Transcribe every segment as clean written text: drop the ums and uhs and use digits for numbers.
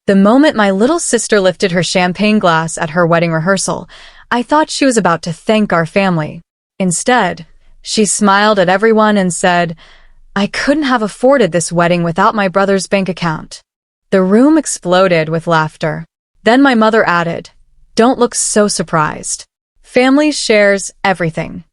The moment my little sister lifted her champagne glass at her wedding rehearsal, I thought she was about to thank our family. Instead, she smiled at everyone and said, "I couldn't have afforded this wedding without my brother's bank account." The room exploded with laughter. Then my mother added, "Don't look so surprised. Family shares everything."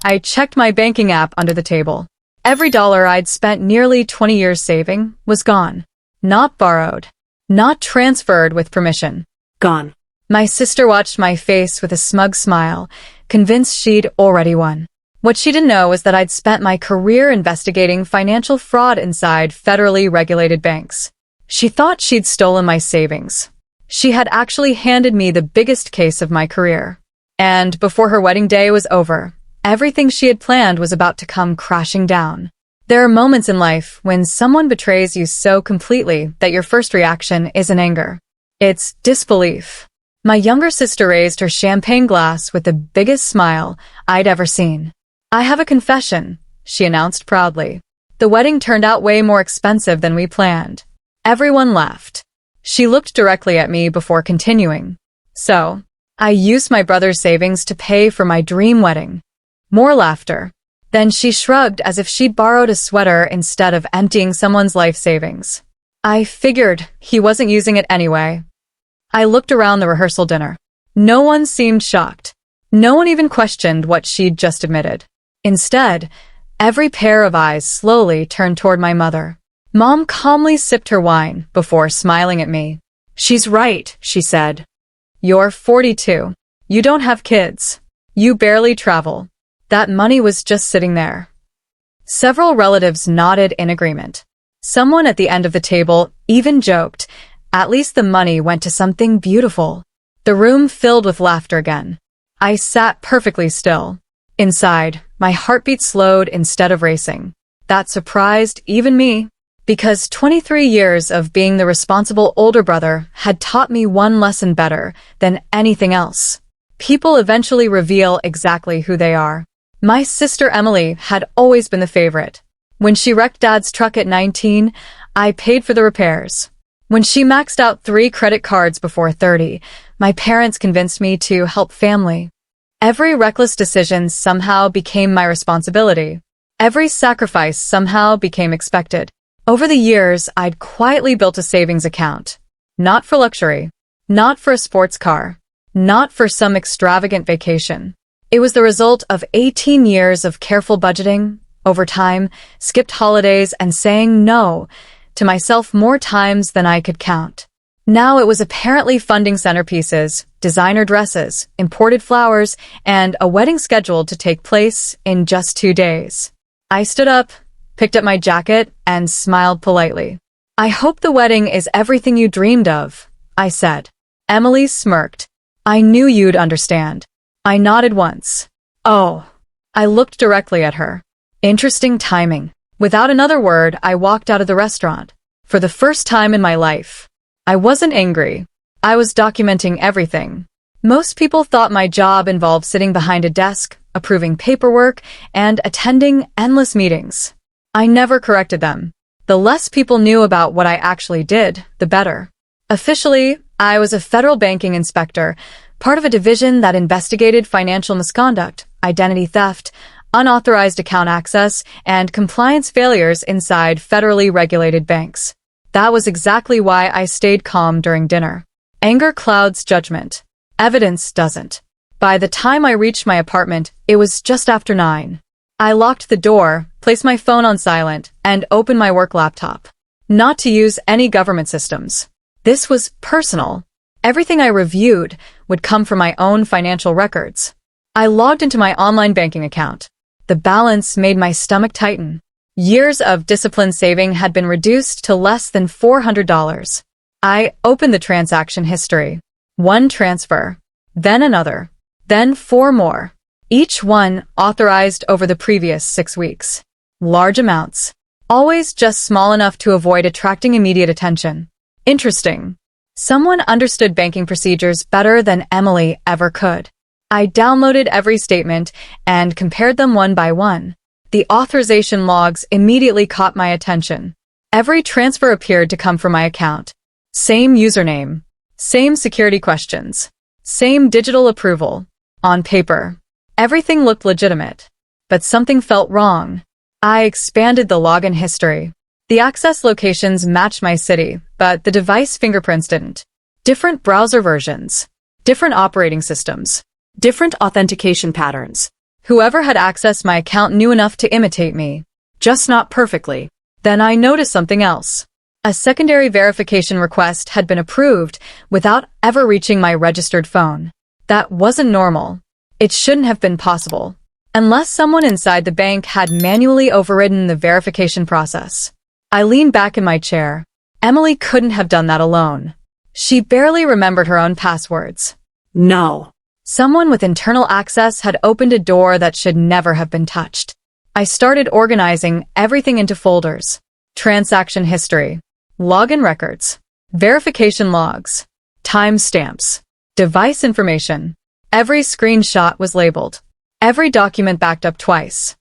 I checked my banking app under the table. Every dollar I'd spent nearly 20 years saving was gone. Not borrowed. Not transferred with permission. Gone. My sister watched my face with a smug smile, convinced she'd already won. What she didn't know was that I'd spent my career investigating financial fraud inside federally regulated banks. She thought she'd stolen my savings. She had actually handed me the biggest case of my career. And before her wedding day was over, everything she had planned was about to come crashing down. There are moments in life when someone betrays you so completely that your first reaction isn't anger. It's disbelief. My younger sister raised her champagne glass with the biggest smile I'd ever seen. "I have a confession," she announced proudly. "The wedding turned out way more expensive than we planned." Everyone laughed. She looked directly at me before continuing. "So, I used my brother's savings to pay for my dream wedding." More laughter. Then she shrugged as if she'd borrowed a sweater instead of emptying someone's life savings. "I figured he wasn't using it anyway." I looked around the rehearsal dinner. No one seemed shocked. No one even questioned what she'd just admitted. Instead, every pair of eyes slowly turned toward my mother. Mom calmly sipped her wine before smiling at me. "She's right," she said. "You're 42. You don't have kids. You barely travel. That money was just sitting there." Several relatives nodded in agreement. Someone at the end of the table even joked, "At least the money went to something beautiful." The room filled with laughter again. I sat perfectly still. Inside, my heartbeat slowed instead of racing. That surprised even me, because 23 years of being the responsible older brother had taught me one lesson better than anything else. People eventually reveal exactly who they are. My sister Emily had always been the favorite. When she wrecked Dad's truck at 19, I paid for the repairs. When she maxed out 3 credit cards before 30, my parents convinced me to help family. Every reckless decision somehow became my responsibility. Every sacrifice somehow became expected. Over the years, I'd quietly built a savings account. Not for luxury. Not for a sports car. Not for some extravagant vacation. It was the result of 18 years of careful budgeting, overtime, skipped holidays, and saying no to myself more times than I could count. Now it was apparently funding centerpieces, designer dresses, imported flowers, and a wedding scheduled to take place in just 2 days. I stood up, picked up my jacket, and smiled politely. "I hope the wedding is everything you dreamed of," I said. Emily smirked. "I knew you'd understand." I nodded once. "Oh." I looked directly at her. Interesting timing. Without another word, I walked out of the restaurant. For the first time in my life, I wasn't angry. I was documenting everything. Most people thought my job involved sitting behind a desk, approving paperwork, and attending endless meetings. I never corrected them. The less people knew about what I actually did, the better. Officially, I was a federal banking inspector, part of a division that investigated financial misconduct, identity theft, unauthorized account access, and compliance failures inside federally regulated banks. That was exactly why I stayed calm during dinner. Anger clouds judgment. Evidence doesn't. By the time I reached my apartment, it was just after 9. I locked the door, placed my phone on silent, and opened my work laptop. Not to use any government systems. This was personal. Everything I reviewed would come from my own financial records. I logged into my online banking account. The balance made my stomach tighten. Years of disciplined saving had been reduced to less than $400. I opened the transaction history. One transfer, then another, then 4 more. Each one authorized over the previous 6 weeks. Large amounts. Always just small enough to avoid attracting immediate attention. Interesting. Someone understood banking procedures better than Emily ever could. I downloaded every statement and compared them one by one. The authorization logs immediately caught my attention. Every transfer appeared to come from my account. Same username. Same security questions. Same digital approval. On paper, everything looked legitimate. But something felt wrong. I expanded the login history. The access locations matched my city, but the device fingerprints didn't. Different browser versions. Different operating systems. Different authentication patterns. Whoever had accessed my account knew enough to imitate me. Just not perfectly. Then I noticed something else. A secondary verification request had been approved without ever reaching my registered phone. That wasn't normal. It shouldn't have been possible. Unless someone inside the bank had manually overridden the verification process. I leaned back in my chair. Emily couldn't have done that alone. She barely remembered her own passwords. No. Someone with internal access had opened a door that should never have been touched. I started organizing everything into folders. Transaction history. Login records. Verification logs. Timestamps. Device information. Every screenshot was labeled. Every document backed up twice.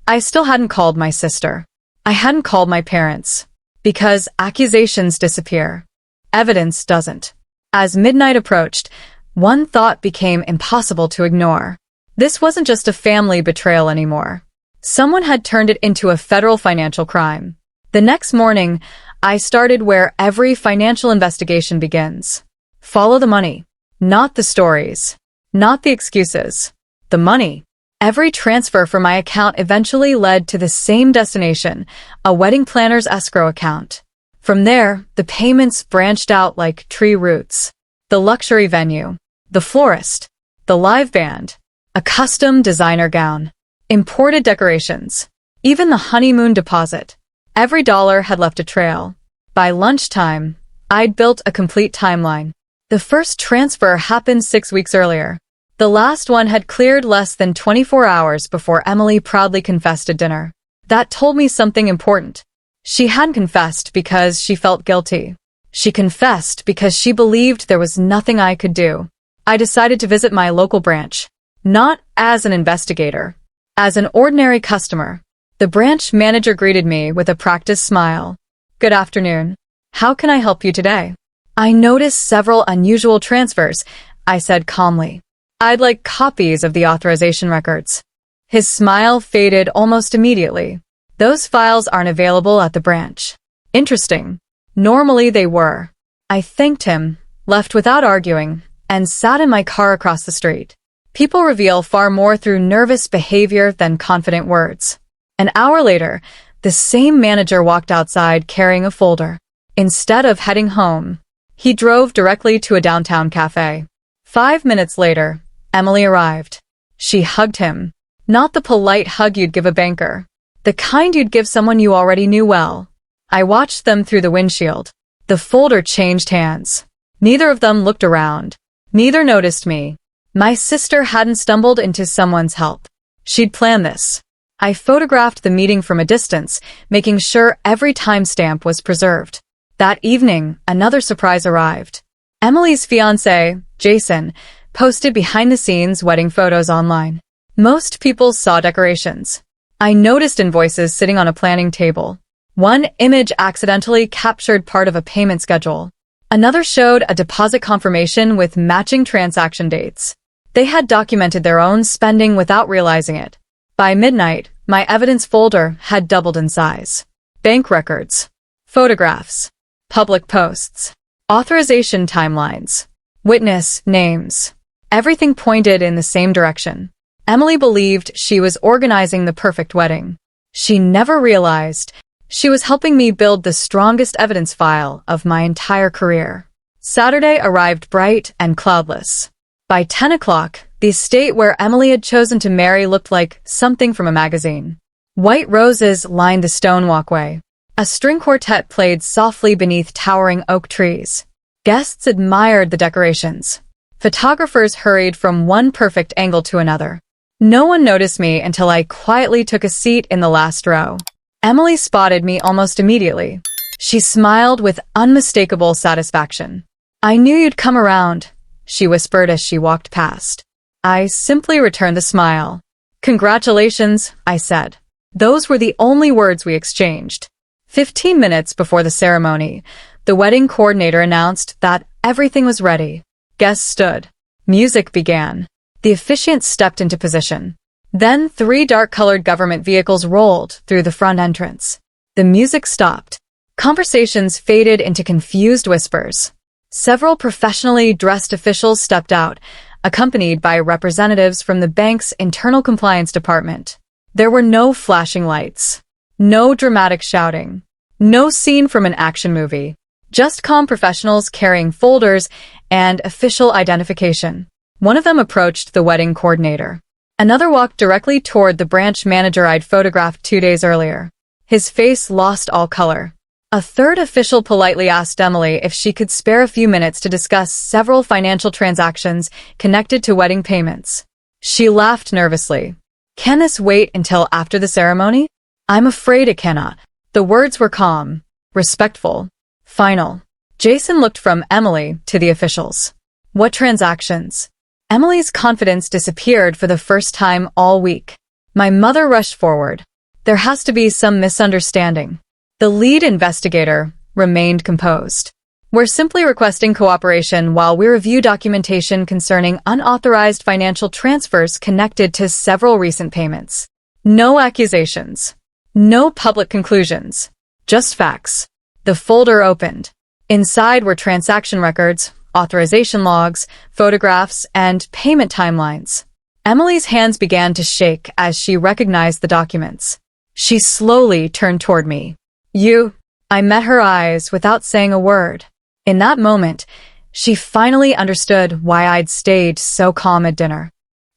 I still hadn't called my sister. I hadn't called my parents. Because accusations disappear. Evidence doesn't. As midnight approached, one thought became impossible to ignore. This wasn't just a family betrayal anymore. Someone had turned it into a federal financial crime. The next morning, I started where every financial investigation begins. Follow the money. Not the stories. Not the excuses. The money. Every transfer from my account eventually led to the same destination, a wedding planner's escrow account. From there, the payments branched out like tree roots. The luxury venue. The florist. The live band. A custom designer gown. Imported decorations. Even the honeymoon deposit. Every dollar had left a trail. By lunchtime, I'd built a complete timeline. The first transfer happened 6 weeks earlier. The last one had cleared less than 24 hours before Emily proudly confessed at dinner. That told me something important. She hadn't confessed because she felt guilty. She confessed because she believed there was nothing I could do. I decided to visit my local branch. Not as an investigator. As an ordinary customer. The branch manager greeted me with a practiced smile. Good afternoon. How can I help you today? I noticed several unusual transfers, I said calmly. I'd like copies of the authorization records. His smile faded almost immediately. Those files aren't available at the branch. Interesting. Normally they were. I thanked him, left without arguing, and sat in my car across the street. People reveal far more through nervous behavior than confident words. An hour later, the same manager walked outside carrying a folder. Instead of heading home, he drove directly to a downtown cafe. 5 minutes later, Emily arrived. She hugged him. Not the polite hug you'd give a banker. The kind you'd give someone you already knew well. I watched them through the windshield. The folder changed hands. Neither of them looked around. Neither noticed me. My sister hadn't stumbled into someone's help. She'd planned this. I photographed the meeting from a distance, making sure every timestamp was preserved. That evening, another surprise arrived. Emily's fiancé, Jason, posted behind-the-scenes wedding photos online. Most people saw decorations. I noticed invoices sitting on a planning table. One image accidentally captured part of a payment schedule. Another showed a deposit confirmation with matching transaction dates. They had documented their own spending without realizing it. By midnight, my evidence folder had doubled in size. Bank records, photographs, public posts, authorization timelines, witness names. Everything pointed in the same direction. Emily believed she was organizing the perfect wedding. She never realized she was helping me build the strongest evidence file of my entire career. Saturday arrived bright and cloudless. By 10 o'clock, the estate where Emily had chosen to marry looked like something from a magazine. White roses lined the stone walkway. A string quartet played softly beneath towering oak trees. Guests admired the decorations. Photographers hurried from one perfect angle to another. No one noticed me until I quietly took a seat in the last row. Emily spotted me almost immediately. She smiled with unmistakable satisfaction. I knew you'd come around, she whispered as she walked past. I simply returned the smile. Congratulations, I said. Those were the only words we exchanged. 15 minutes before the ceremony, the wedding coordinator announced that everything was ready. Guests stood. Music began. The officiant stepped into position. Then 3 dark-colored government vehicles rolled through the front entrance. The music stopped. Conversations faded into confused whispers. Several professionally dressed officials stepped out, accompanied by representatives from the bank's internal compliance department. There were no flashing lights, no dramatic shouting, no scene from an action movie, just calm professionals carrying folders and official identification. One of them approached the wedding coordinator. Another walked directly toward the branch manager I'd photographed 2 days earlier. His face lost all color. A third official politely asked Emily if she could spare a few minutes to discuss several financial transactions connected to wedding payments. She laughed nervously. "Can this wait until after the ceremony?" "I'm afraid it cannot." The words were calm, respectful, final. Jason looked from Emily to the officials. "What transactions?" Emily's confidence disappeared for the first time all week. My mother rushed forward. "There has to be some misunderstanding." The lead investigator remained composed. "We're simply requesting cooperation while we review documentation concerning unauthorized financial transfers connected to several recent payments. No accusations. No public conclusions. Just facts." The folder opened. Inside were transaction records, authorization logs, photographs, and payment timelines. Emily's hands began to shake as she recognized the documents. She slowly turned toward me. "You." I met her eyes without saying a word. In that moment, she finally understood why I'd stayed so calm at dinner.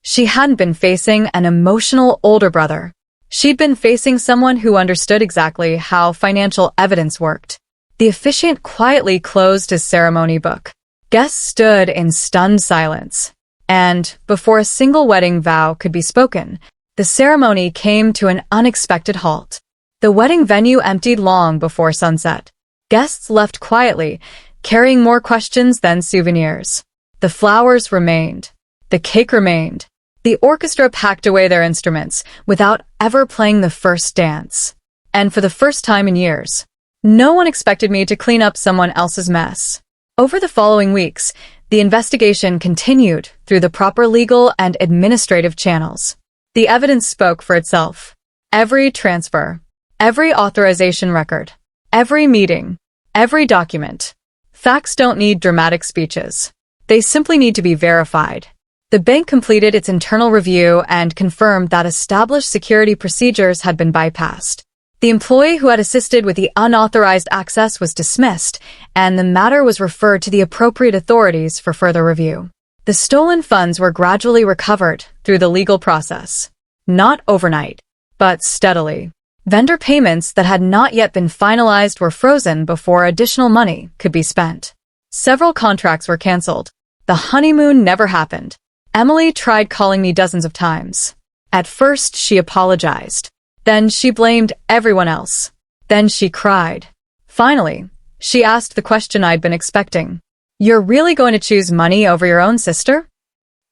She hadn't been facing an emotional older brother. She'd been facing someone who understood exactly how financial evidence worked. The officiant quietly closed his ceremony book. Guests stood in stunned silence. And, before a single wedding vow could be spoken, the ceremony came to an unexpected halt. The wedding venue emptied long before sunset. Guests left quietly, carrying more questions than souvenirs. The flowers remained. The cake remained. The orchestra packed away their instruments without ever playing the first dance. And for the first time in years, no one expected me to clean up someone else's mess. Over the following weeks, the investigation continued through the proper legal and administrative channels. The evidence spoke for itself. Every transfer, every authorization record, every meeting, every document. Facts don't need dramatic speeches. They simply need to be verified. The bank completed its internal review and confirmed that established security procedures had been bypassed. The employee who had assisted with the unauthorized access was dismissed, and the matter was referred to the appropriate authorities for further review. The stolen funds were gradually recovered through the legal process. Not overnight, but steadily. Vendor payments that had not yet been finalized were frozen before additional money could be spent. Several contracts were canceled. The honeymoon never happened. Emily tried calling me dozens of times. At first, she apologized. Then she blamed everyone else. Then she cried. Finally, she asked the question I'd been expecting. "You're really going to choose money over your own sister?"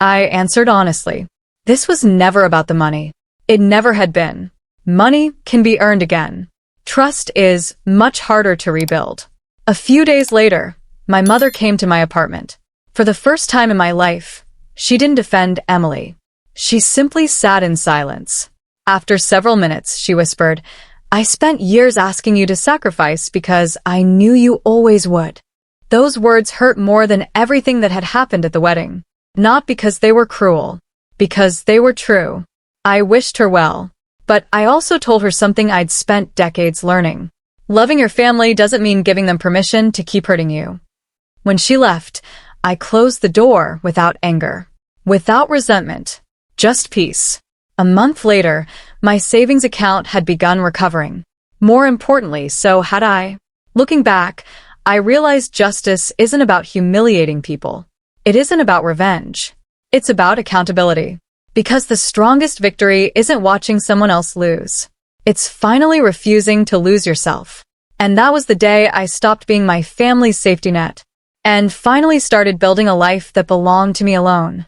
I answered honestly. This was never about the money. It never had been. Money can be earned again. Trust is much harder to rebuild. A few days later, my mother came to my apartment. For the first time in my life, she didn't defend Emily. She simply sat in silence. After several minutes, she whispered, "I spent years asking you to sacrifice because I knew you always would." Those words hurt more than everything that had happened at the wedding. Not because they were cruel, because they were true. I wished her well, but I also told her something I'd spent decades learning. Loving your family doesn't mean giving them permission to keep hurting you. When she left, I closed the door without anger, without resentment, just peace. A month later, my savings account had begun recovering. More importantly, so had I. Looking back, I realized justice isn't about humiliating people. It isn't about revenge. It's about accountability. Because the strongest victory isn't watching someone else lose. It's finally refusing to lose yourself. And that was the day I stopped being my family's safety net and finally started building a life that belonged to me alone.